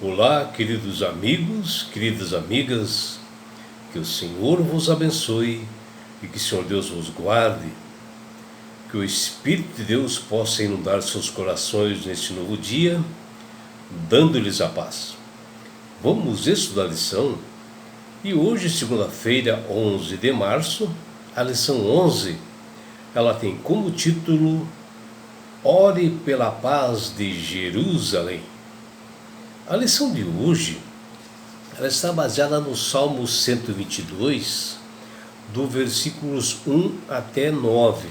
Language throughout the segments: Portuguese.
Olá, queridos amigos, queridas amigas, que o Senhor vos abençoe e que o Senhor Deus vos guarde, que o Espírito de Deus possa inundar seus corações neste novo dia, dando-lhes a paz. Vamos estudar a lição e hoje, segunda-feira, 11 de março, a lição 11, ela tem como título Ore pela paz de Jerusalém. A lição de hoje, ela está baseada no Salmo 122, do versículos 1 até 9.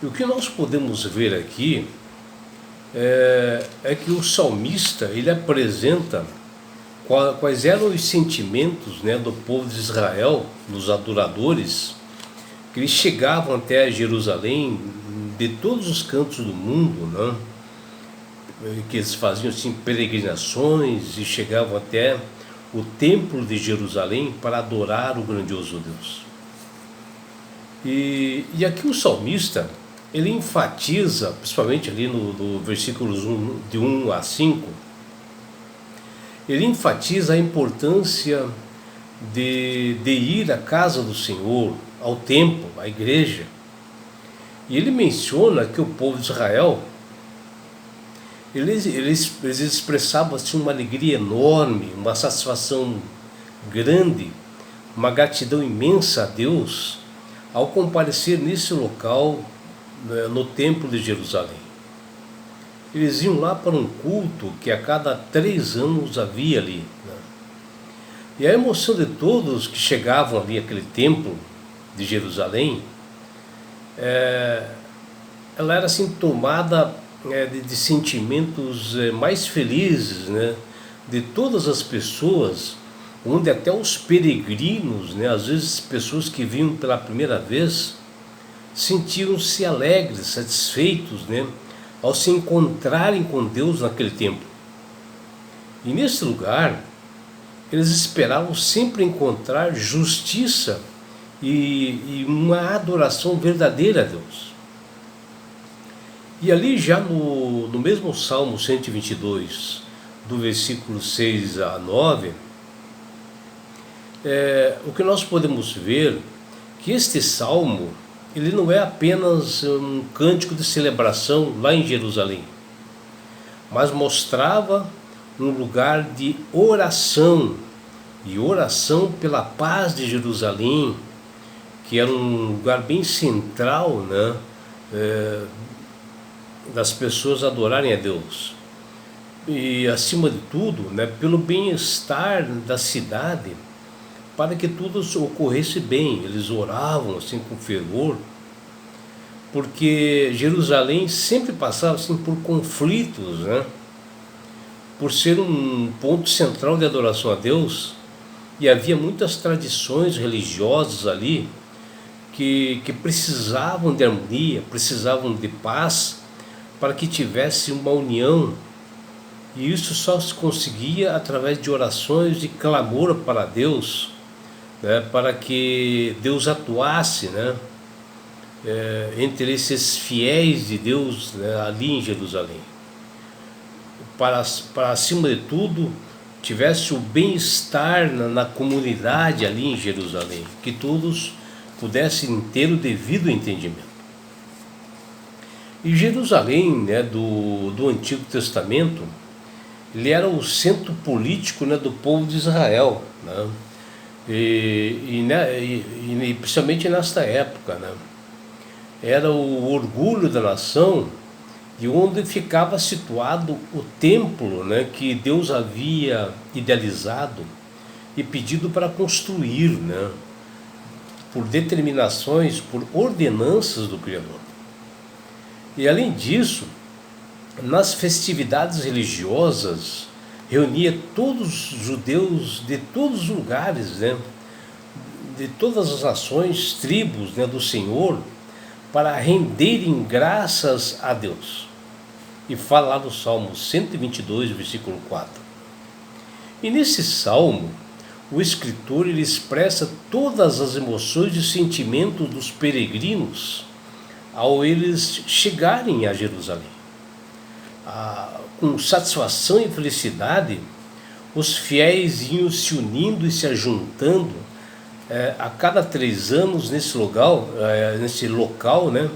E o que nós podemos ver aqui é que o salmista, ele apresenta quais eram os sentimentos, do povo de Israel, dos adoradores, que eles chegavam até Jerusalém de todos os cantos do mundo, que eles faziam assim peregrinações e chegavam até o templo de Jerusalém para adorar o grandioso Deus. E aqui o salmista, ele enfatiza, principalmente ali no versículos de 1 a 5, ele enfatiza a importância de ir à casa do Senhor, ao templo, à igreja. E ele menciona que o povo de Israel, eles expressavam assim, uma alegria enorme, uma satisfação grande, uma gratidão imensa a Deus ao comparecer nesse local, no templo de Jerusalém. Eles iam lá para um culto que a cada 3 anos havia ali. E a emoção de todos que chegavam ali àquele templo de Jerusalém, ela era assim tomada de sentimentos mais felizes, de todas as pessoas, onde até os peregrinos, às vezes pessoas que vinham pela primeira vez, sentiam-se alegres, satisfeitos, ao se encontrarem com Deus naquele templo. E nesse lugar, eles esperavam sempre encontrar justiça e uma adoração verdadeira a Deus. E ali já no mesmo Salmo 122, do versículo 6 a 9, o que nós podemos ver que este Salmo, ele não é apenas um cântico de celebração lá em Jerusalém, mas mostrava um lugar de oração, e oração pela paz de Jerusalém, que era um lugar bem central, das pessoas adorarem a Deus. E acima de tudo, pelo bem-estar da cidade, para que tudo ocorresse bem. Eles oravam assim com fervor, porque Jerusalém sempre passava assim por conflitos, por ser um ponto central de adoração a Deus, e havia muitas tradições religiosas ali que precisavam de harmonia, precisavam de paz, para que tivesse uma união. E isso só se conseguia através de orações e clamor para Deus, para que Deus atuasse, entre esses fiéis de Deus, ali em Jerusalém, para acima de tudo tivesse o bem-estar na comunidade ali em Jerusalém, que todos pudessem ter o devido entendimento. E Jerusalém, do Antigo Testamento, ele era o centro político, do povo de Israel, e principalmente nesta época, era o orgulho da nação, e onde ficava situado o templo, que Deus havia idealizado e pedido para construir, por determinações, por ordenanças do Criador. E além disso, nas festividades religiosas, reunia todos os judeus de todos os lugares, de todas as nações, tribos, do Senhor, para renderem graças a Deus. E fala lá no Salmo 122, versículo 4. E nesse salmo, o escritor ele expressa todas as emoções e sentimentos dos peregrinos ao eles chegarem a Jerusalém. com satisfação e felicidade, os fiéis iam se unindo e se ajuntando a cada 3 anos nesse local, né,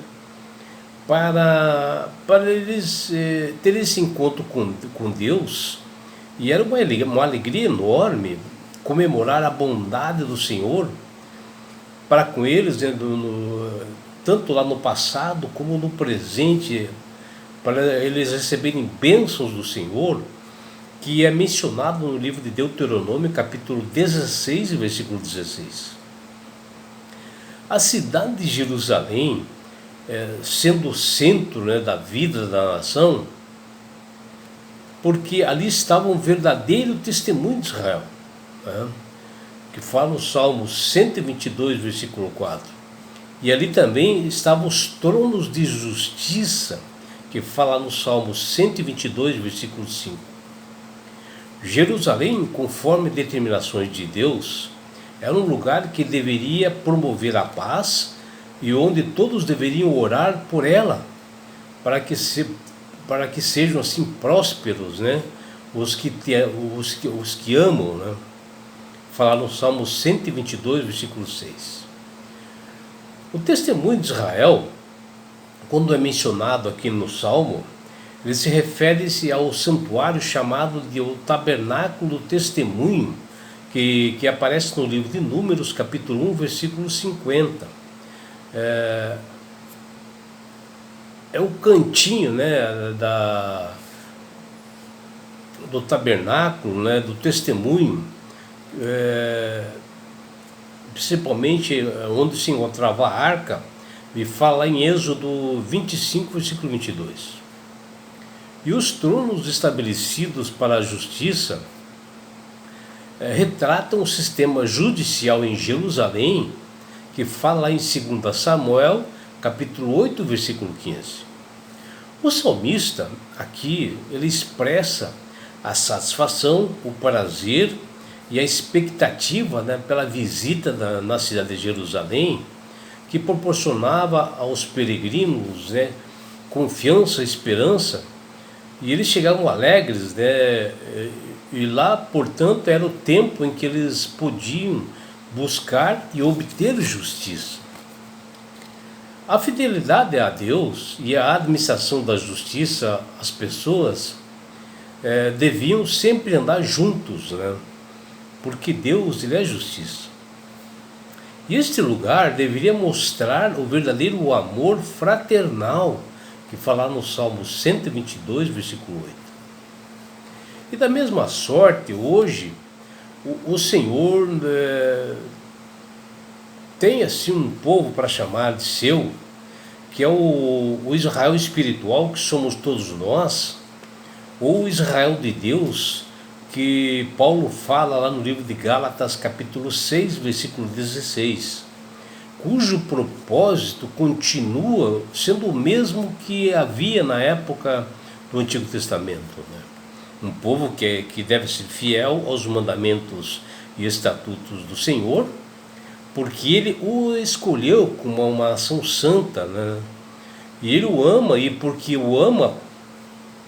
para eles terem esse encontro com Deus. E era uma alegria enorme comemorar a bondade do Senhor para com eles, né, tanto lá no passado como no presente, para eles receberem bênçãos do Senhor, que é mencionado no livro de Deuteronômio, capítulo 16, versículo 16. A cidade de Jerusalém, sendo o centro, né, da vida da nação, porque ali estava um verdadeiro testemunho de Israel, né, que fala no Salmo 122, versículo 4. E ali também estavam os tronos de justiça, que fala no Salmo 122, versículo 5. Jerusalém, conforme determinações de Deus, era um lugar que deveria promover a paz e onde todos deveriam orar por ela, para que sejam assim prósperos, né, os que amam, né? Falar no Salmo 122, versículo 6. O testemunho de Israel, quando é mencionado aqui no Salmo, ele se refere-se ao santuário chamado de o Tabernáculo do Testemunho, que aparece no livro de Números, capítulo 1, versículo 50. É o cantinho, né, do tabernáculo, né, do testemunho, principalmente onde se encontrava a arca, e fala em Êxodo 25, versículo 22. E os tronos estabelecidos para a justiça retratam o sistema judicial em Jerusalém, que fala em 2 Samuel, capítulo 8, versículo 15. O salmista, aqui, ele expressa a satisfação, o prazer e a expectativa, né, pela visita na cidade de Jerusalém, que proporcionava aos peregrinos, né, confiança, esperança, e eles chegavam alegres, né, e lá, portanto, era o tempo em que eles podiam buscar e obter justiça. A fidelidade a Deus e a administração da justiça, as pessoas deviam sempre andar juntos, né? Porque Deus, ele é justiça. E este lugar deveria mostrar o verdadeiro amor fraternal, que fala no Salmo 122, versículo 8. E da mesma sorte, hoje, o Senhor tem assim um povo para chamar de seu, que é o Israel espiritual, que somos todos nós, ou o Israel de Deus, que Paulo fala lá no livro de Gálatas, capítulo 6, versículo 16, cujo propósito continua sendo o mesmo que havia na época do Antigo Testamento, né? Um povo que deve ser fiel aos mandamentos e estatutos do Senhor, porque ele o escolheu como uma nação santa, né? E ele o ama, e porque o ama,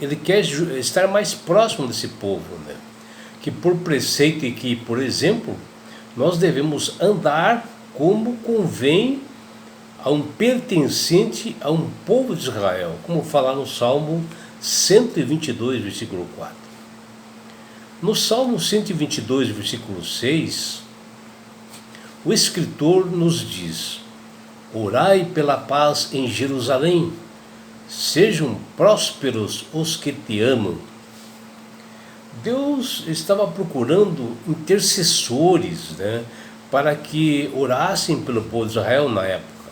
ele quer estar mais próximo desse povo, né? Que por preceito e que, por exemplo, nós devemos andar como convém a um pertencente a um povo de Israel, como fala no Salmo 122, versículo 4. No Salmo 122, versículo 6, o escritor nos diz: orai pela paz em Jerusalém, sejam prósperos os que te amam. Deus estava procurando intercessores, né, para que orassem pelo povo de Israel na época.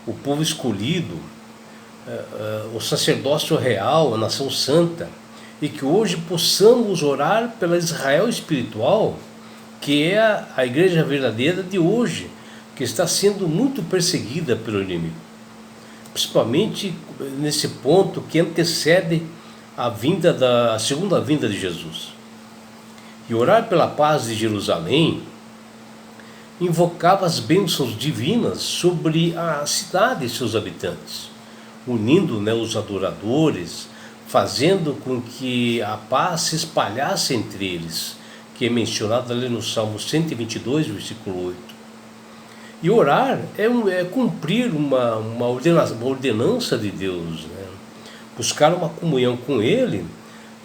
O povo escolhido, o sacerdócio real, a nação santa, e que hoje possamos orar pela Israel espiritual, que é a igreja verdadeira de hoje, que está sendo muito perseguida pelo inimigo, principalmente nesse ponto que antecede a segunda vinda de Jesus. E orar pela paz de Jerusalém invocava as bênçãos divinas sobre a cidade e seus habitantes, unindo, né, os adoradores, fazendo com que a paz se espalhasse entre eles, que é mencionado ali no Salmo 122, versículo 8. E orar é cumprir uma ordenança de Deus, né? Buscar uma comunhão com Ele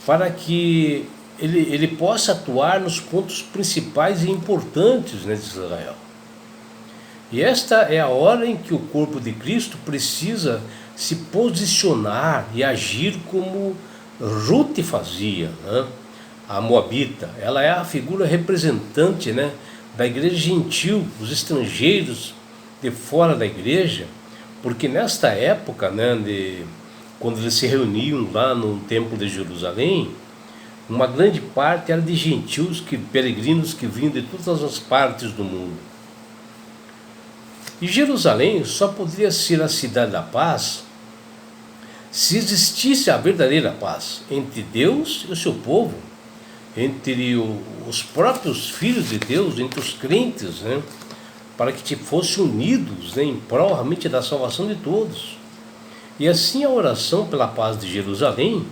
para que ele possa atuar nos pontos principais e importantes, né, de Israel. E esta é a hora em que o corpo de Cristo precisa se posicionar e agir como Rute fazia, né? A moabita, ela é a figura representante, né, da igreja gentil, os estrangeiros de fora da igreja, porque nesta época, né, quando eles se reuniam lá no templo de Jerusalém, uma grande parte era de gentios, peregrinos que vinham de todas as partes do mundo. E Jerusalém só poderia ser a cidade da paz se existisse a verdadeira paz entre Deus e o seu povo, entre os próprios filhos de Deus, entre os crentes, né, para que fossem unidos, né, em prol realmente da salvação de todos. E assim a oração pela paz de Jerusalém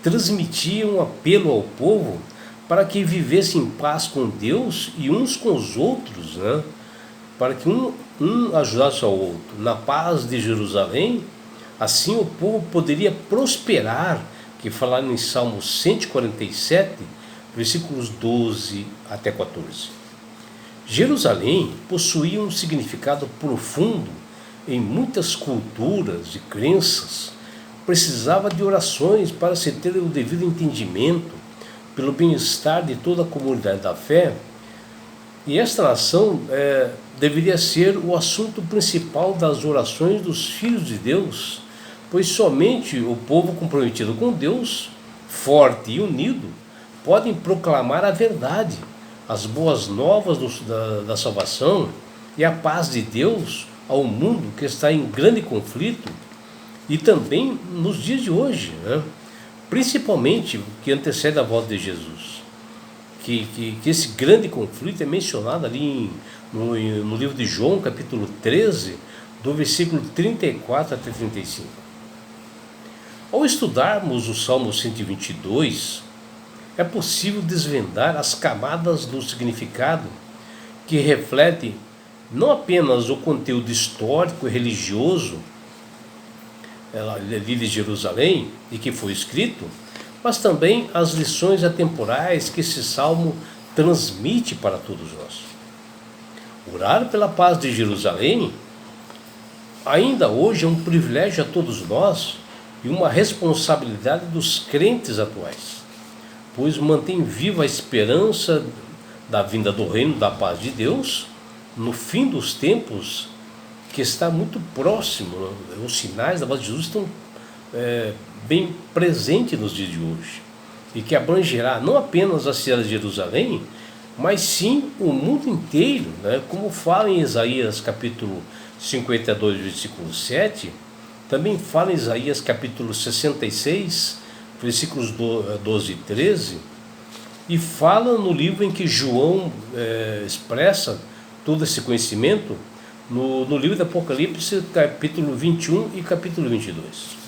transmitia um apelo ao povo para que vivesse em paz com Deus e uns com os outros, né, para que um ajudasse ao outro. Na paz de Jerusalém, assim o povo poderia prosperar, que fala em Salmo 147, versículos 12 até 14. Jerusalém possuía um significado profundo em muitas culturas e crenças. Precisava de orações para se ter o devido entendimento pelo bem-estar de toda a comunidade da fé. E esta nação deveria ser o assunto principal das orações dos filhos de Deus, pois somente o povo comprometido com Deus, forte e unido, podem proclamar a verdade, as boas novas da salvação e a paz de Deus ao mundo que está em grande conflito, e também nos dias de hoje, né? Principalmente que antecede a volta de Jesus. Que esse grande conflito é mencionado ali no livro de João, capítulo 13, do versículo 34 até 35. Ao estudarmos o Salmo 122, é possível desvendar as camadas do significado que refletem não apenas o conteúdo histórico e religioso ali de Jerusalém e que foi escrito, mas também as lições atemporais que esse salmo transmite para todos nós. Orar pela paz de Jerusalém ainda hoje é um privilégio a todos nós e uma responsabilidade dos crentes atuais, pois mantém viva a esperança da vinda do reino da paz de Deus no fim dos tempos, que está muito próximo. Os sinais da paz de Jesus estão bem presentes nos dias de hoje, e que abrangerá não apenas a cidade de Jerusalém, mas sim o mundo inteiro, né? Como fala em Isaías capítulo 52, versículo 7, também fala em Isaías capítulo 66, versículos 12 e 13, e fala no livro em que João expressa todo esse conhecimento, no livro do Apocalipse, capítulo 21 e capítulo 22.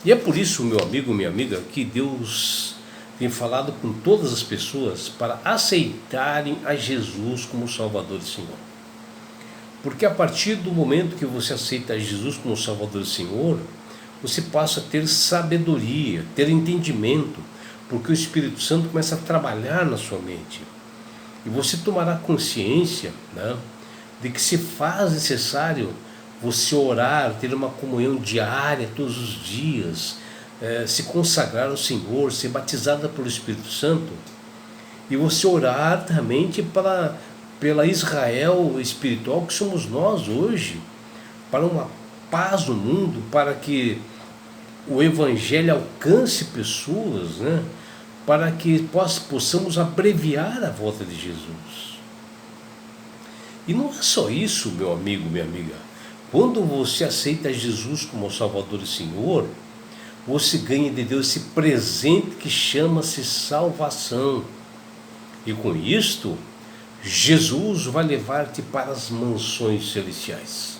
E é por isso, meu amigo, minha amiga, que Deus tem falado com todas as pessoas para aceitarem a Jesus como Salvador e Senhor. Porque a partir do momento que você aceita Jesus como Salvador e Senhor, você passa a ter sabedoria, ter entendimento, porque o Espírito Santo começa a trabalhar na sua mente. E você tomará consciência, né, de que se faz necessário você orar, ter uma comunhão diária todos os dias, se consagrar ao Senhor, ser batizada pelo Espírito Santo, e você orar também pela Israel espiritual que somos nós hoje, para uma paz no mundo, para que o Evangelho alcance pessoas, né? Para que possamos abreviar a volta de Jesus. E não é só isso, meu amigo, minha amiga. Quando você aceita Jesus como Salvador e Senhor, você ganha de Deus esse presente que chama-se salvação. E com isto, Jesus vai levar-te para as mansões celestiais.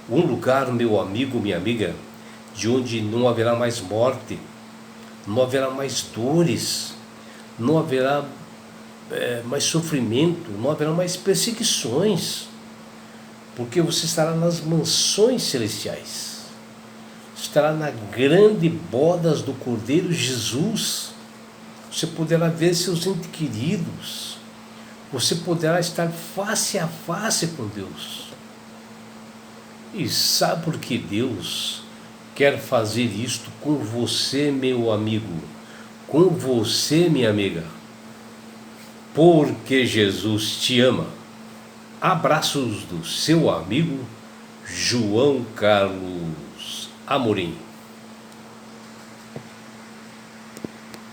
Um lugar, meu amigo, minha amiga, de onde não haverá mais morte, não haverá mais dores, não haverá mais sofrimento, não haverá mais perseguições, porque você estará nas mansões celestiais, estará na grande bodas do Cordeiro Jesus. Você poderá ver seus entes queridos, você poderá estar face a face com Deus. E sabe por que Deus quer fazer isto com você, meu amigo, com você, minha amiga? Porque Jesus te ama. Abraços do seu amigo João Carlos Amorim.